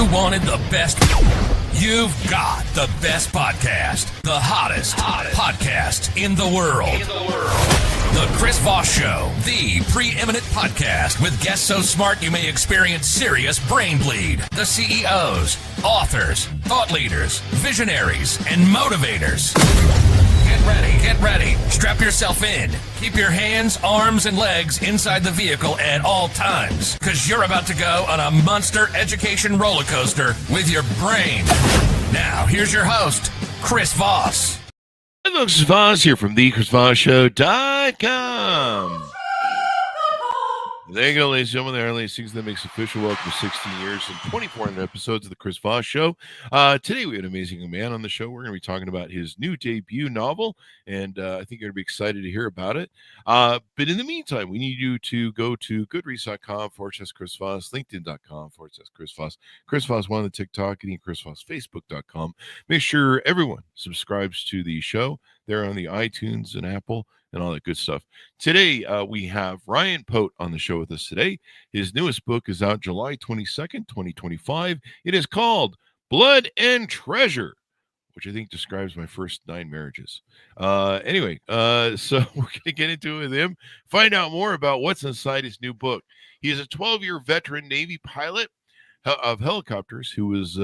You wanted the best. You've got the best podcast. The hottest podcast in the world. The Chris Voss Show, the preeminent podcast with guests so smart you may experience serious brain bleed. The CEOs, authors, thought leaders, visionaries, and motivators. Get ready. Strap yourself in. Keep your hands, arms, and legs inside the vehicle at all times, because you're about to go on a monster education roller coaster with your brain. Now, here's your host, Chris Voss. Hello, Chris Voss here from thechrisvossshow.com. There you go, ladies and gentlemen. The only things that makes official. Welcome to 16 years and 2400 episodes of the Chris Voss Show. Today we had an amazing man on the show. We're going to be talking about his new debut novel, and I think you're going to be excited to hear about it. But in the meantime, we need you to go to goodreads.com/Chris Voss, linkedin.com/Chris Voss, Chris Voss one on the TikTok, and Chris Voss, Facebook.com. Make sure everyone subscribes to the show. They're on the iTunes and Apple and all that good stuff. Today, we have Ryan Pote on the show with us today. His newest book is out July 22nd, 2025. It is called Blood and Treasure, which I think describes my first 9 marriages. So we're going to get into it with him, find out more about what's inside his new book. He is a 12-year veteran Navy pilot of helicopters who was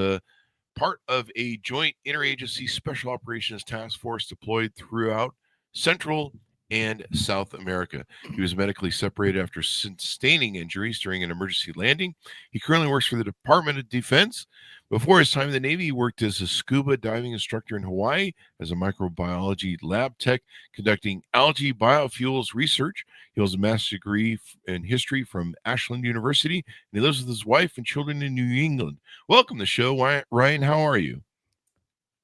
part of a joint interagency special operations task force deployed throughout Central and South America. He was medically separated after sustaining injuries during an emergency landing. He currently works for the Department of Defense. Before his time in the Navy, he worked as a scuba diving instructor in Hawaii, as a microbiology lab tech, conducting algae biofuels research. He holds a master's degree in history from Ashland University, and he lives with his wife and children in New England. Welcome to the show, Ryan. How are you?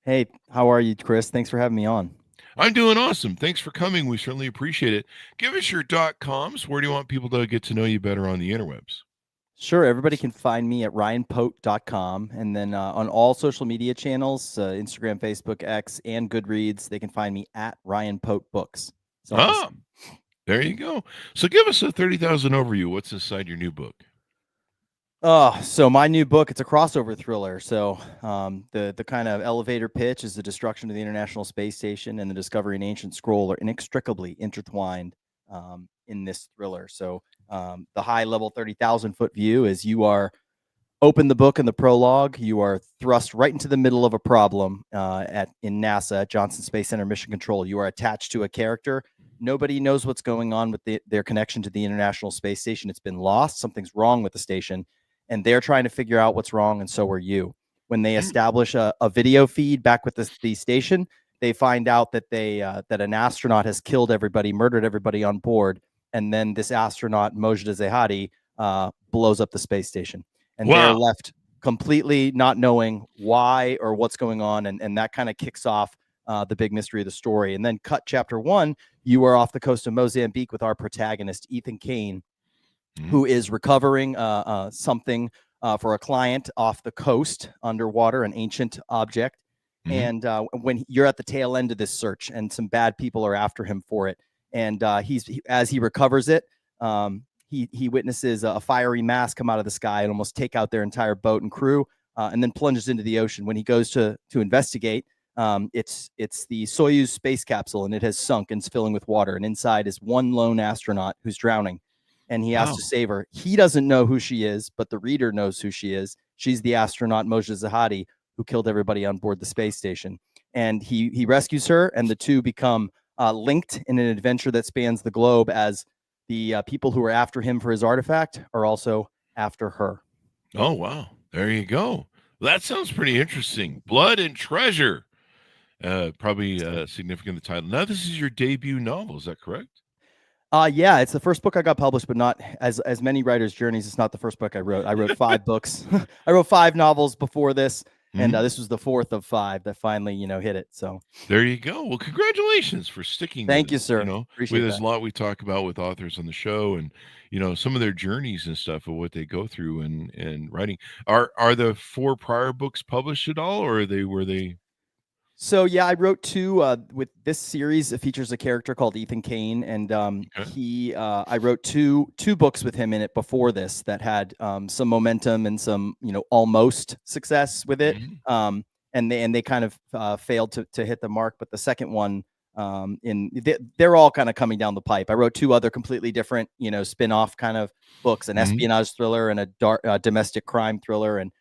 Hey, how are you, Chris? Thanks for having me on. I'm doing awesome. Thanks for coming. We certainly appreciate it. Give us your .coms. Where do you want people to get to know you better on the interwebs? Sure. Everybody can find me at ryanpote.com. And then on all social media channels, Instagram, Facebook, X, and Goodreads, they can find me at Ryan Pote Books. So there you go. So give us a 30,000 overview. What's inside your new book? So my new book, it's a crossover thriller. So the kind of elevator pitch is the destruction of the International Space Station and the discovery of an ancient scroll are inextricably intertwined in this thriller. So the high level 30,000 foot view is you are open the book in the prologue. You are thrust right into the middle of a problem in NASA at Johnson Space Center Mission Control. You are attached to a character. Nobody knows what's going on with their connection to the International Space Station. It's been lost. Something's wrong with the station. And they're trying to figure out what's wrong, and so are you. When they establish a video feed back with the station, they find out that that an astronaut has killed everybody, murdered everybody on board, and then this astronaut, Mojda Zehadi, blows up the space station. And They're left completely not knowing why or what's going on, and that kind of kicks off the big mystery of the story. And then cut chapter 1, you are off the coast of Mozambique with our protagonist, Ethan Kane, who is recovering something for a client off the coast underwater, an ancient object. And when you're at the tail end of this search, and some bad people are after him for it, and as he recovers it, he witnesses a fiery mass come out of the sky and almost take out their entire boat and crew, and then plunges into the ocean. When he goes to investigate, it's the Soyuz space capsule, and it has sunk and is filling with water. And inside is one lone astronaut who's drowning. And he has to save her. He doesn't know who she is, but the reader knows who she is. She's the astronaut Mojda Zehadi, who killed everybody on board the space station. And he rescues her, and the two become linked in an adventure that spans the globe, as the people who are after him for his artifact are also after her. Oh, wow. There you go. That sounds pretty interesting. Blood and Treasure. Probably significant, the title. Now, this is your debut novel. Is that correct? Yeah, it's the first book I got published, but not as many writers' journeys. It's not the first book I wrote. I wrote 5 books. I wrote 5 novels before this, and this was the 4th of 5 that finally, hit it. So there you go. Well, congratulations for sticking. Thank you, sir. Appreciate there's a lot we talk about with authors on the show, and some of their journeys and stuff of what they go through and writing. Are the 4 prior books published at all, or were they? So yeah, I wrote two. With this series, it features a character called Ethan Kane, and I wrote two books with him in it before this that had some momentum and some almost success with it. Mhm. And they kind of failed to hit the mark. But the second one, they're all kind of coming down the pipe. I wrote two other completely different spin-off kind of books, an Mhm. espionage thriller and a dark domestic crime thriller, and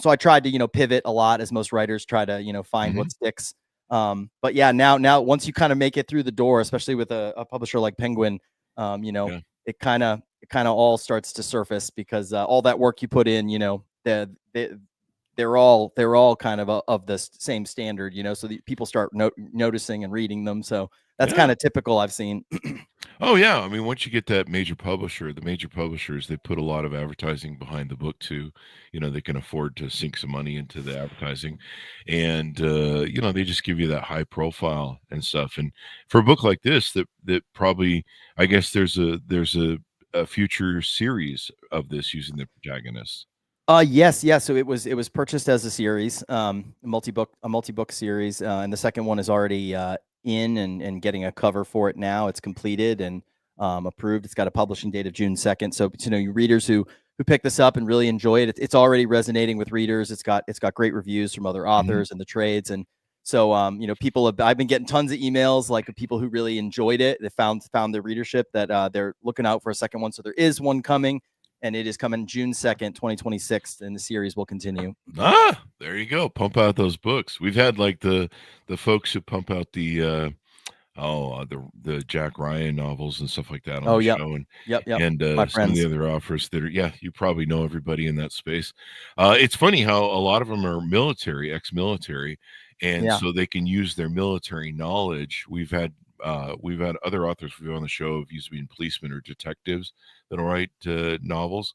so I tried to, pivot a lot, as most writers try to, find Mhm. what sticks. But yeah, now once you kind of make it through the door, especially with a publisher like Penguin, Yeah. it kind of all starts to surface, because all that work you put in, they're all kind of of the same standard, so the people start noticing and reading them. So that's Yeah. kind of typical, I've seen. Oh yeah, I mean, once you get that major publisher, the major publishers, they put a lot of advertising behind the book too. They can afford to sink some money into the advertising, and they just give you that high profile and stuff. And for a book like this, that probably, I guess there's a future series of this using the protagonist. Yes, yeah. So it was purchased as a series, a multi-book series, and the second one is already in and getting a cover for it now. It's completed and approved. It's got a publishing date of June 2nd. So you readers who pick this up and really enjoy it, it's already resonating with readers. It's got great reviews from other Mhm. authors and the trades, and so I've been getting tons of emails, like, of people who really enjoyed it. They found their readership, that they're looking out for a second one. So there is one coming, and it is coming June 2nd, 2026, and the series will continue. Ah, there you go. Pump out those books. We've had like the folks who pump out the Jack Ryan novels and stuff like that on Oh, the yep. show, and Yep, yep. and My some of the friends. other offers that are, yeah, you probably know everybody in that space. It's funny how a lot of them are military, ex-military, and Yeah. so they can use their military knowledge. We've had other authors we've had on the show who've used to be policemen or detectives that'll write novels,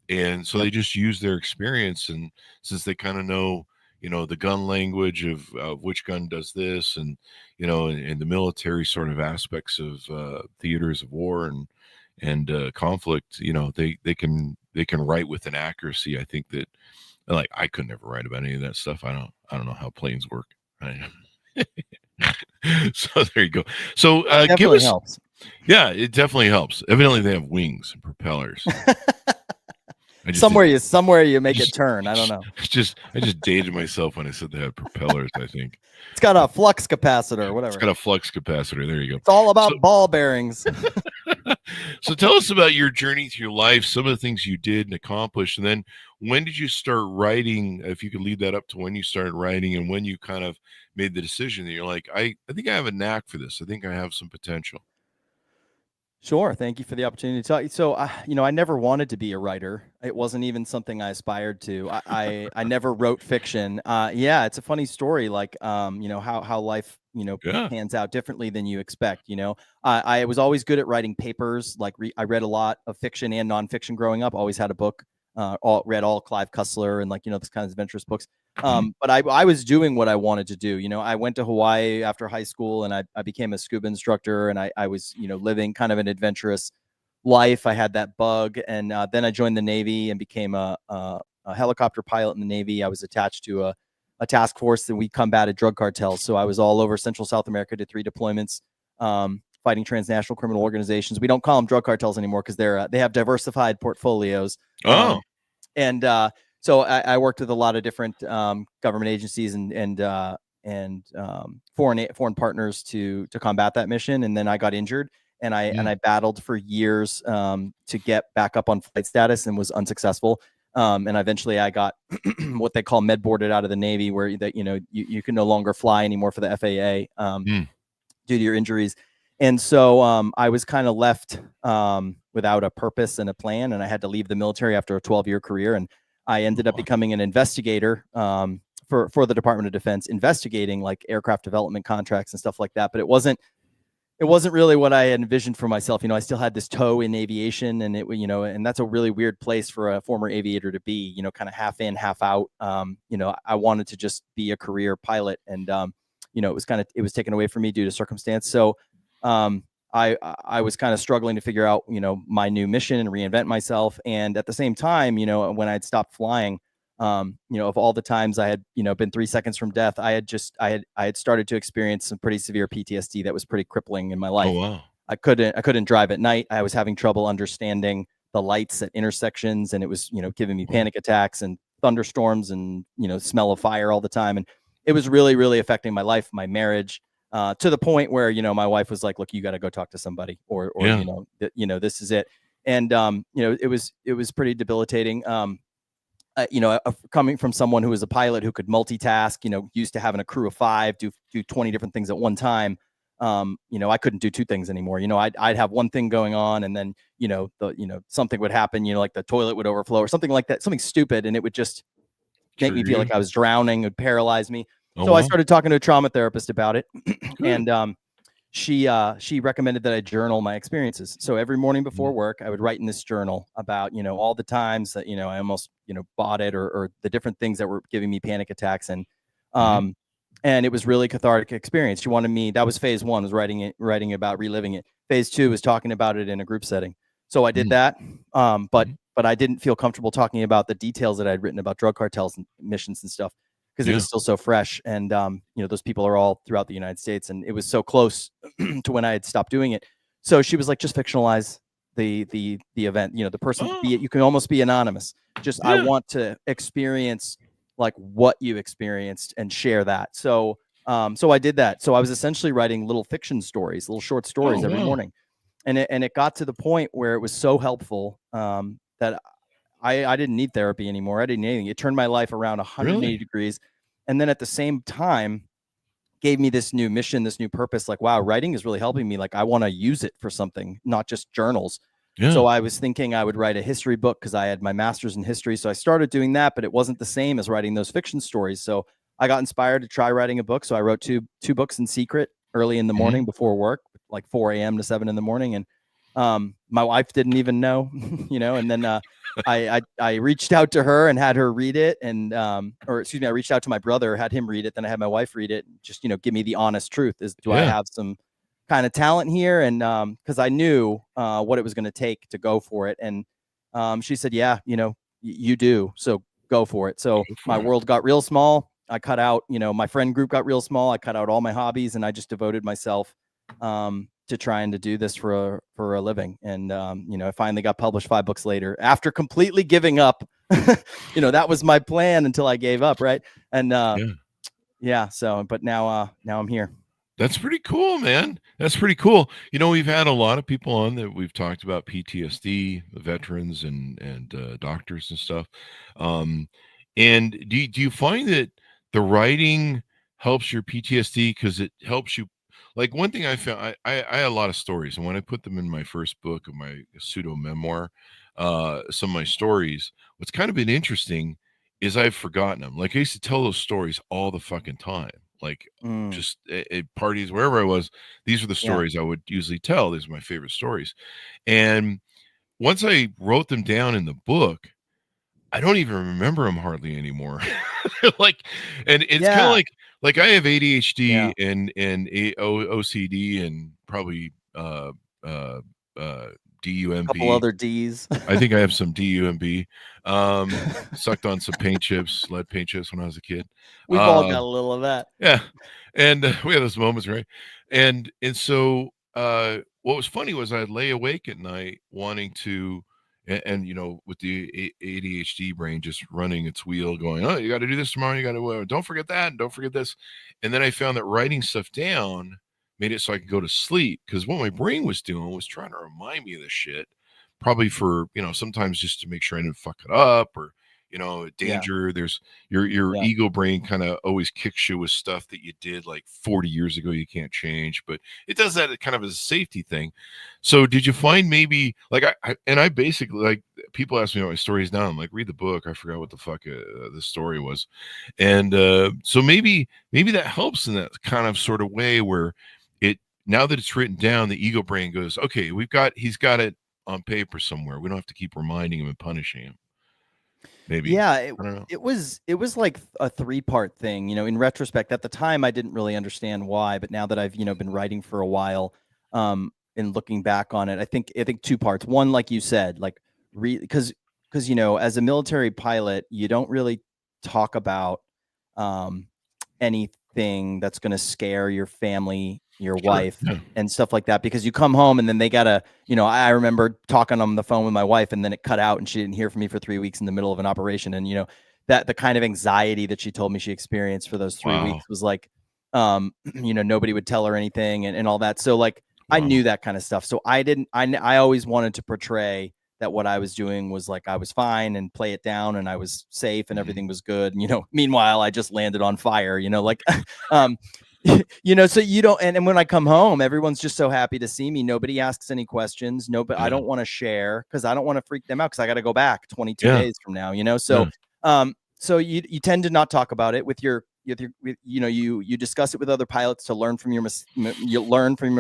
and so Yep. they just use their experience, and since they kind of know, the gun language of which gun does this, and the military sort of aspects of theaters of war and conflict, they can write with an accuracy, I think, that, like, I could never write about any of that stuff. I don't know how planes work. Right? So there you go. So It give definitely us, helps. yeah, it definitely helps. Evidently they have wings and propellers. I just did Somewhere you I make it turn. I don't know. I just dated myself when I said they had propellers, I think. It's got a flux capacitor or It's whatever. got a flux capacitor. There you go. It's all So about ball bearings. so tell us about your journey through life, some of the things you did and accomplished, and then when did you start writing? If you could lead that up to when you started writing and when you kind of made the decision that you're like, I think I have a knack for this. I think I have some potential. Sure. Thank you for the opportunity to talk. So, I never wanted to be a writer. It wasn't even something I aspired to. I never wrote fiction. Yeah, it's a funny story. Like, how life, Yeah. pans out differently than you expect. I was always good at writing papers. Like, I read a lot of fiction and nonfiction growing up. Always had a book. Read all Clive Cussler and, like, those kinds of adventurous books. Mhm. But I was doing what I wanted to do. I went to Hawaii after high school, and I became a scuba instructor, and I was, living kind of an adventurous life. I had that bug. And then I joined the Navy and became a helicopter pilot in the Navy. I was attached to a task force that we combated drug cartels. So I was all over Central South America, did 3 deployments, fighting transnational criminal organizations. We don't call them drug cartels anymore, because they have diversified portfolios. Oh. So I worked with a lot of different government agencies and foreign partners to combat that mission. And then I got injured, and Mm. I battled for years to get back up on flight status, and was unsuccessful. And eventually I got what they call med boarded out of the Navy, where that you can no longer fly anymore for the FAA Mm. due to your injuries. And so I was kind of left without a purpose and a plan, and I had to leave the military after a 12-year career. And I ended up Oh. becoming an investigator for the Department of Defense, investigating, like, aircraft development contracts and stuff like that. But it wasn't really what I had envisioned for myself. I still had this toe in aviation, and and that's a really weird place for a former aviator to be, kind of half in, half out. I wanted to just be a career pilot, and it was taken away from me due to circumstance. So I was kind of struggling to figure out, my new mission and reinvent myself. And at the same time, when I'd stopped flying, Of all the times I had, been 3 seconds from death, I had started to experience some pretty severe PTSD that was pretty crippling in my Oh, life. wow. I couldn't drive at night. I was having trouble understanding the lights at intersections, and it was, giving me panic attacks and thunderstorms and, smell of fire all the time. And it was really, really affecting my life, my marriage, to the point where, my wife was like, look, you got to go talk to somebody or, Yeah. this is it. And, it was pretty debilitating. Coming from someone who was a pilot who could multitask, used to having a crew of 5, do 20 different things at one time. I couldn't do 2 things anymore. I'd have one thing going on, and then, something would happen, like the toilet would overflow or something like that, something stupid. And it would just make me feel like I was drowning. It would paralyze me. Oh, So wow. I started talking to a trauma therapist about it. Good. And, she recommended that I journal my experiences. So every morning before work, I would write in this journal about, all the times that, I almost, bought it or the different things that were giving me panic attacks. And it was really cathartic experience. She wanted me, that was phase 1, was writing about reliving it. Phase 2 was talking about it in a group setting. So I did that. But I didn't feel comfortable talking about the details that I'd written about drug cartels and missions and stuff, because it was still so fresh. And, those people are all throughout the United States, and it was so close to when I had stopped doing it. So she was like, just fictionalize the event, the person, you can almost be anonymous. I want to experience like what you experienced and share that. So I did that. So I was essentially writing little fiction stories, little short stories every morning. And it got to the point where it was so helpful that I didn't need therapy anymore. I didn't need anything. It turned my life around 180 degrees. And then at the same time, gave me this new mission, this new purpose. Like, wow, writing is really helping me. Like, I want to use it for something, not just journals. So I was thinking I would write a history book because I had my master's in history. So I started doing that, but it wasn't the same as writing those fiction stories. So I got inspired to try writing a book. So I wrote two books in secret early in the morning before work, like 4 a.m. to 7 in the morning. And my wife didn't even know, and then I reached out to her and had her read it. And I reached out to my brother, had him read it. Then I had my wife read it. Just, give me the honest truth. Do I have some kind of talent here? And because I knew what it was going to take to go for it. And she said, yeah, you do. So go for it. So my world got real small. I cut out, my friend group got real small. I cut out all my hobbies, and I just devoted myself to trying to do this for a living. And, I finally got published 5 books later after completely giving up. That was my plan until I gave up. Right. And but now I'm here. That's pretty cool, man. That's pretty cool. We've had a lot of people on that we've talked about PTSD, veterans and doctors and stuff. And do you find that the writing helps your PTSD because it helps you? Like, one thing I found, I had a lot of stories, and when I put them in my first book of my pseudo memoir, some of my stories, what's kind of been interesting is I've forgotten them. Like, I used to tell those stories all the fucking time. Like, just at parties, wherever I was, these are the stories I would usually tell. These are my favorite stories. And once I wrote them down in the book, I don't even remember them hardly anymore. And it's kind of like I have ADHD and OCD and probably DUMB. A couple other D's. I think I have some DUMB. Sucked on some paint chips, lead paint chips when I was a kid. We've all got a little of that. Yeah. And we have those moments, right? And so what was funny was I'd lay awake at night wanting to, and with the ADHD brain just running its wheel, going, oh, you got to do this tomorrow. You got to, don't forget that. And don't forget this. And then I found that writing stuff down made it so I could go to sleep, because what my brain was doing was trying to remind me of this shit, probably for, sometimes just to make sure I didn't fuck it up, or, danger. There's your ego brain kind of always kicks you with stuff that you did like 40 years ago you can't change, but it does that kind of as a safety thing. So did you find maybe, like, I basically, like, people ask me what my story is now, I'm like, read the book, I forgot what the fuck the story was. And so maybe that helps in that kind of sort of way where now that it's written down, the ego brain goes, okay, he's got it on paper somewhere. We don't have to keep reminding him and punishing him. Maybe. Yeah, I don't know. it was like a 3-part thing. In retrospect, at the time I didn't really understand why, but now that I've been writing for a while, and looking back on it, I think 2 parts. One, like you said, like because because, as a military pilot, you don't really talk about anything that's going to scare your family, your wife, and stuff like that, because you come home and then they gotta, I remember talking on the phone with my wife, and then it cut out and she didn't hear from me for 3 weeks in the middle of an operation. And, that the kind of anxiety that she told me she experienced for those 3 weeks was like, nobody would tell her anything and all that. So like, I knew that kind of stuff. So I always wanted to portray that what I was doing was like, I was fine, and play it down, and I was safe, and everything was good. And, meanwhile, I just landed on fire, like, so you don't, and when I come home, everyone's just so happy to see me. Nobody asks any questions. Nobody, I don't want to share, because I don't want to freak them out, because I got to go back 22 days from now, so, so you tend to not talk about it with you discuss it with other pilots to learn from your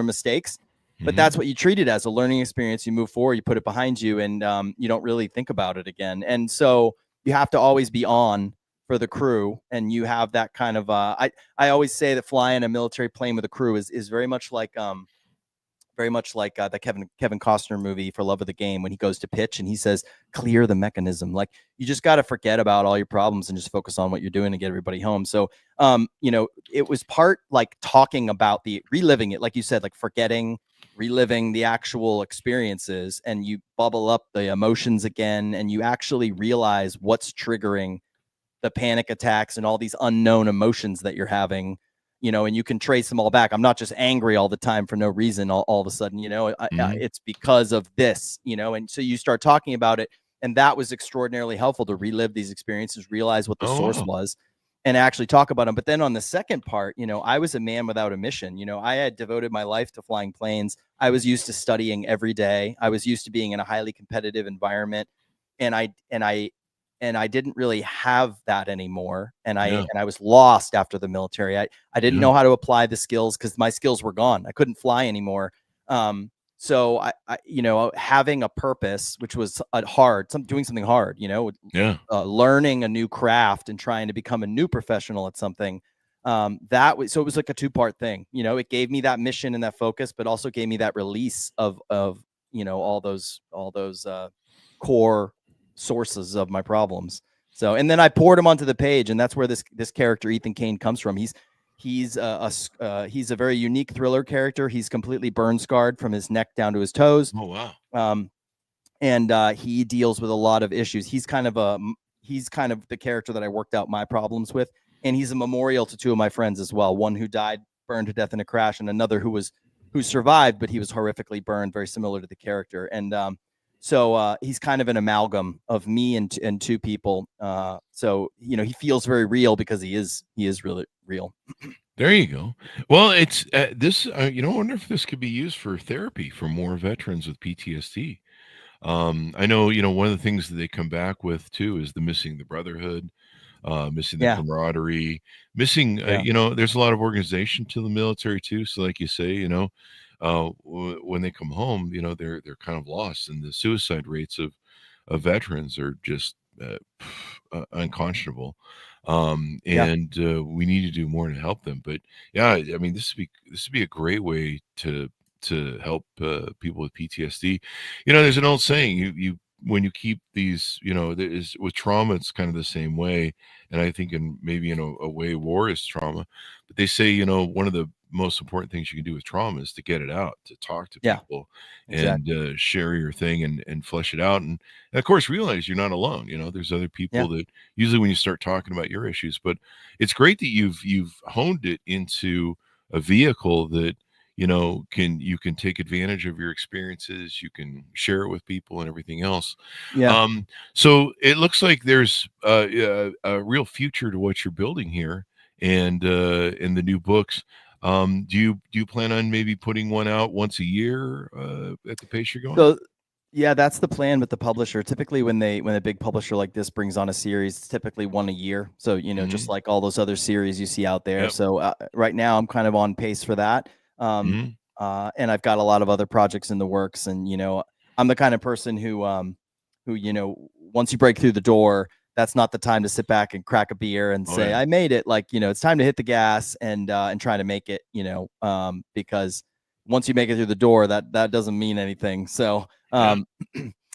mistakes. But that's what you treat it as, a learning experience. You move forward, you put it behind you, and you don't really think about it again. And so you have to always be on for the crew, and you have that kind of I always say that flying a military plane with a crew is very much like the Kevin Costner movie For Love of the Game, when he goes to pitch and he says, clear the mechanism. Like, you just got to forget about all your problems and just focus on what you're doing to get everybody home. So it was part like talking about reliving it, like you said, like reliving the actual experiences, and you bubble up the emotions again, and you actually realize what's triggering the panic attacks and all these unknown emotions that you're having, and you can trace them all back. I'm not just angry all the time for no reason. All of a sudden, it's because of this, and so you start talking about it. And that was extraordinarily helpful to relive these experiences, realize what the source was, and actually talk about them. But then on the second part, I was a man without a mission. I had devoted my life to flying planes. I was used to studying every day. I was used to being in a highly competitive environment, and I didn't really have that anymore. And I was lost after the military. I didn't know how to apply the skills, because my skills were gone. I couldn't fly anymore. So I having a purpose, which was doing something hard, learning a new craft and trying to become a new professional at something. So it was like a two-part thing. It gave me that mission and that focus, but also gave me that release of all those core sources of my problems. So, and then I poured them onto the page, and that's where this character Ethan Kane comes from. He's a very unique thriller character. He's completely burn scarred from his neck down to his toes. Oh wow. And he deals with a lot of issues. He's kind of the character that I worked out my problems with, and he's a memorial to two of my friends as well. One who died burned to death in a crash, and another who survived, but he was horrifically burned, very similar to the character. And so he's kind of an amalgam of me and two people. So he feels very real, because he is really real. There you go. Well, it's this. I wonder if this could be used for therapy for more veterans with PTSD. I know, one of the things that they come back with too is missing the brotherhood, missing the camaraderie, missing. There's a lot of organization to the military too. So, like you say, when they come home, they're kind of lost, and the suicide rates of veterans are just unconscionable. And we need to do more to help them. But yeah, I mean, this would be a great way to help people with PTSD. There's an old saying, you when you keep these, with trauma, it's kind of the same way. And I think maybe in a way, war is trauma. But they say, one of the most important things you can do with trauma is to get it out, to talk to people, exactly. And share your thing and flesh it out. And of course, realize you're not alone. There's other people that usually when you start talking about your issues, but it's great that you've honed it into a vehicle that, you can take advantage of your experiences, you can share it with people and everything else. So it looks like there's a real future to what you're building here, and in the new books. Do you plan on maybe putting one out once a year at the pace you're going? So yeah, that's the plan with the publisher. Typically when a big publisher like this brings on a series, it's typically one a year. So, just like all those other series you see out there. Yep. So right now I'm kind of on pace for that. And I've got a lot of other projects in the works, and I'm the kind of person who once you break through the door, that's not the time to sit back and crack a beer and say, I made it. Like, it's time to hit the gas and try to make it, because once you make it through the door, that doesn't mean anything. So,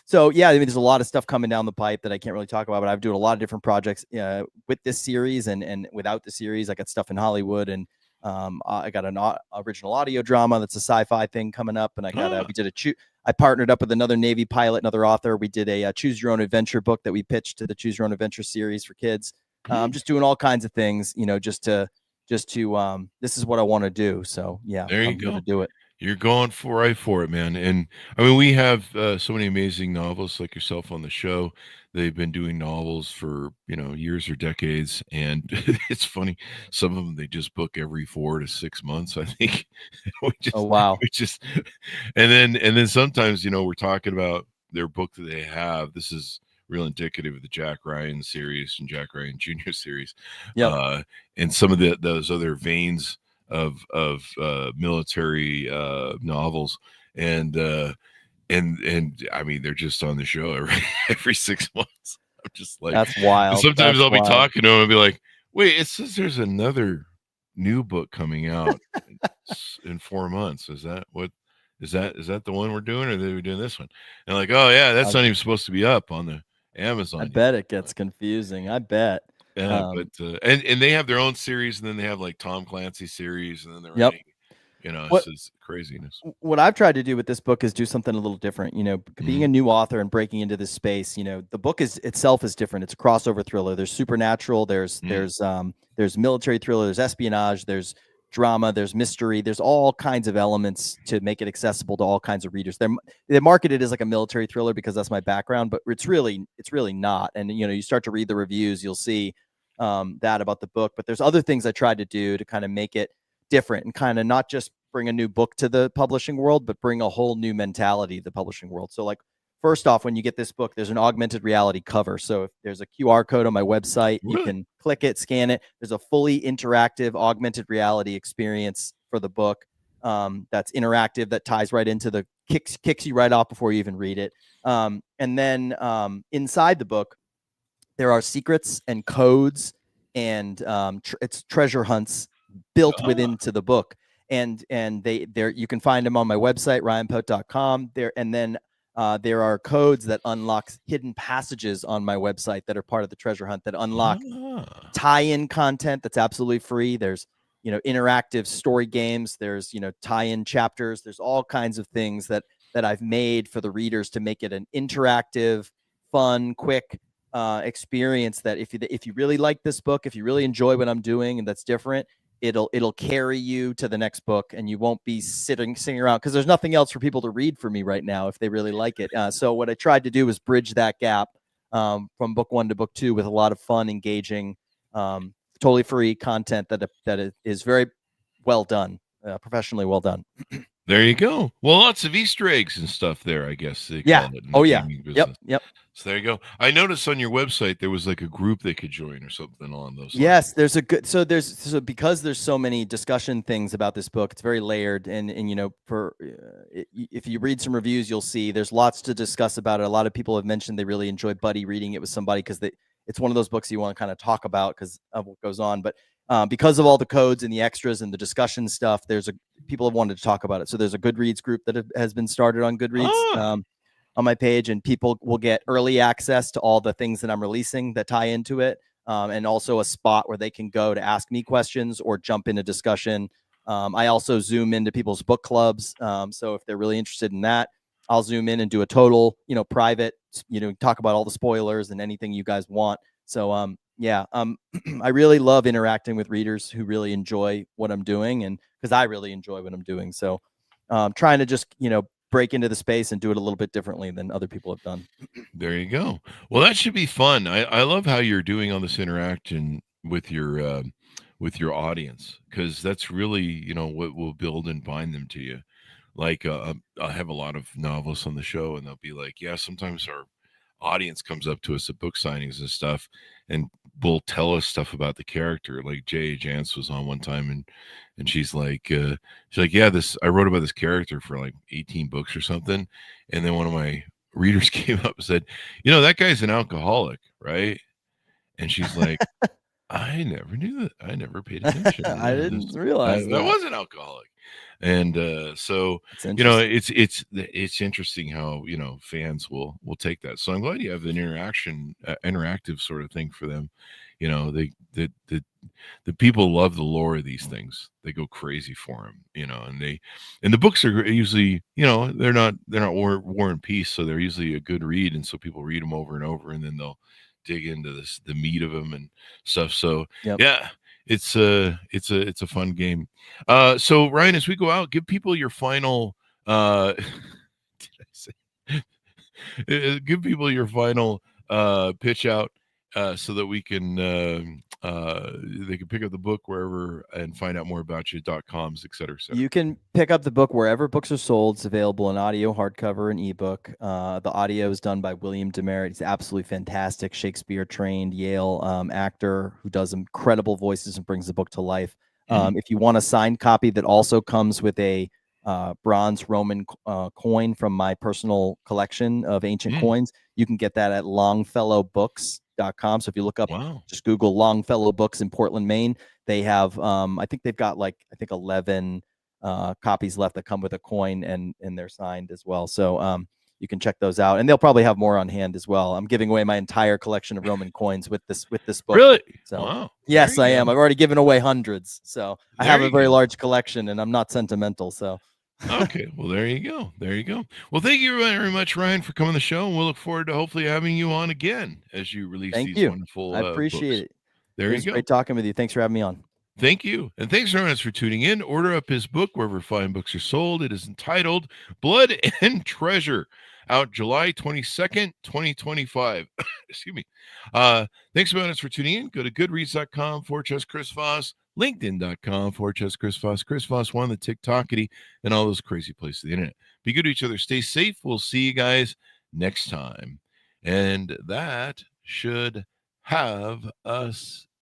So yeah, I mean, there's a lot of stuff coming down the pipe that I can't really talk about, but I'm doing a lot of different projects with this series and without the series. I got stuff in Hollywood, and I got an original audio drama that's a sci-fi thing coming up, and I partnered up with another Navy pilot, another author. We did a choose your own adventure book that we pitched to the Choose Your Own Adventure series for kids. Just doing all kinds of things, just to this is what I want to do. So yeah, There you I'm go. going to do it. You're going right for it, man. And I mean, we have so many amazing novelists like yourself on the show. They've been doing novels for, years or decades. And it's funny. Some of them, they just book every 4 to 6 months, I think. Oh, wow. And then sometimes, we're talking about their book that they have. This is real indicative of the Jack Ryan series and Jack Ryan Jr. series. Yep. And some of those other veins of military novels, and I mean, they're just on the show every 6 months. I'm just like, that's wild. Sometimes I'll be talking to them and be like, wait, it says there's another new book coming out in 4 months. Is that the one we're doing, or are they doing this one? And like, oh yeah, that's not even supposed to be up on the Amazon. I bet it gets confusing. I bet. Yeah, but and they have their own series, and then they have like Tom Clancy series, and then they're Yep. writing, it's craziness. What I've tried to do with this book is do something a little different. Being a new author and breaking into this space, the book itself is different. It's a crossover thriller. There's supernatural, there's military thriller, there's espionage, there's drama, there's mystery, there's all kinds of elements to make it accessible to all kinds of readers. They market it as like a military thriller because that's my background, but it's really not. And you start to read the reviews, you'll see that about the book. But there's other things I tried to do to kind of make it different and kind of not just bring a new book to the publishing world, but bring a whole new mentality to the publishing world. So like, first off, when you get this book, there's an augmented reality cover. So if there's a QR code on my website, you can click it, scan it. There's a fully interactive augmented reality experience for the book that's interactive, that ties right into the kicks you right off before you even read it. And then inside the book, there are secrets and codes and it's treasure hunts built into the book. And you can find them on my website, ryanpote.com. There are codes that unlock hidden passages on my website that are part of the treasure hunt that unlock tie-in content that's absolutely free. There's, interactive story games. There's, tie-in chapters. There's all kinds of things that I've made for the readers to make it an interactive, fun, quick experience that if you really like this book, if you really enjoy what I'm doing and that's different, it'll carry you to the next book, and you won't be sitting around because there's nothing else for people to read for me right now if they really like it. So what I tried to do was bridge that gap from book 1 to book 2 with a lot of fun, engaging, totally free content that is very well done, professionally well done. There you go. Well, lots of Easter eggs and stuff there, I guess. They call it in the gaming business. Yep. So there you go. I noticed on your website there was like a group they could join or something along those lines. Yes, there's because there's so many discussion things about this book. It's very layered, and if you read some reviews, you'll see there's lots to discuss about it. A lot of people have mentioned they really enjoy buddy reading it with somebody because it's one of those books you want to kind of talk about because of what goes on. But because of all the codes and the extras and the discussion stuff, people have wanted to talk about it. So there's a Goodreads group that has been started on Goodreads on my page, and people will get early access to all the things that I'm releasing that tie into it, and also a spot where they can go to ask me questions or jump into discussion. I also zoom into people's book clubs. So if they're really interested in that, I'll zoom in and do a total, private, talk about all the spoilers and anything you guys want. So, I really love interacting with readers who really enjoy what I'm doing, and because I really enjoy what I'm doing. So trying to just, break into the space and do it a little bit differently than other people have done. There you go. Well, that should be fun. I love how you're doing all this interaction with your audience, because that's really, what will build and bind them to you. Like I have a lot of novelists on the show, and they'll be like, yeah, sometimes our audience comes up to us at book signings and stuff and will tell us stuff about the character. Like J.A. Jance was on one time, and she's like, yeah, I wrote about this character for like 18 books or something. And then one of my readers came up and said, that guy's an alcoholic, right? And she's like, I never knew that. I never paid attention. I didn't realize that was an alcoholic. And so It's it's interesting how fans will take that. So I'm glad you have an interactive sort of thing for them. The people love the lore of these things. They go crazy for them, and the books are usually, they're not war and peace, so they're usually a good read, and so people read them over and over, and then they'll dig into the meat of them and stuff. So Yep. yeah, it's a fun game. So Ryan, as we go out, give people your final. Did I say? Give people your final pitch out so that we can they can pick up the book wherever and find out more about you.coms, et cetera, et cetera. You can pick up the book wherever books are sold. It's available in audio, hardcover, and ebook. The audio is done by William Demerit. He's absolutely fantastic, Shakespeare-trained Yale actor who does incredible voices and brings the book to life. If you want a signed copy that also comes with a bronze Roman coin from my personal collection of ancient coins, you can get that at longfellowbooks.com. So if you look up, just Google Longfellow Books in Portland, Maine, they have, I think they've got 11 copies left that come with a coin and they're signed as well. So you can check those out, and they'll probably have more on hand as well. I'm giving away my entire collection of Roman coins with this book. Really? So wow. Yes, I am. I've already given away hundreds. So I have a very go. large collection, and I'm not sentimental. So okay, well, there you go. There you go. Well, thank you very much, Ryan, for coming on the show, and we'll look forward to hopefully having you on again as you release these wonderful I appreciate books. it. There It you was go. great talking with you. Thanks for having me on. Thank you. And thanks, everyone, for tuning in. Order up his book wherever fine books are sold. It is entitled Blood and Treasure, out July 22nd, 2025. Excuse me. Thanks, everyone, for tuning in. Go to goodreads.com/Chris Voss, linkedin.com/Chris Voss, Chris Voss 1, the TikTokity, and all those crazy places of the internet. Be good to each other. Stay safe. We'll see you guys next time. And that should have us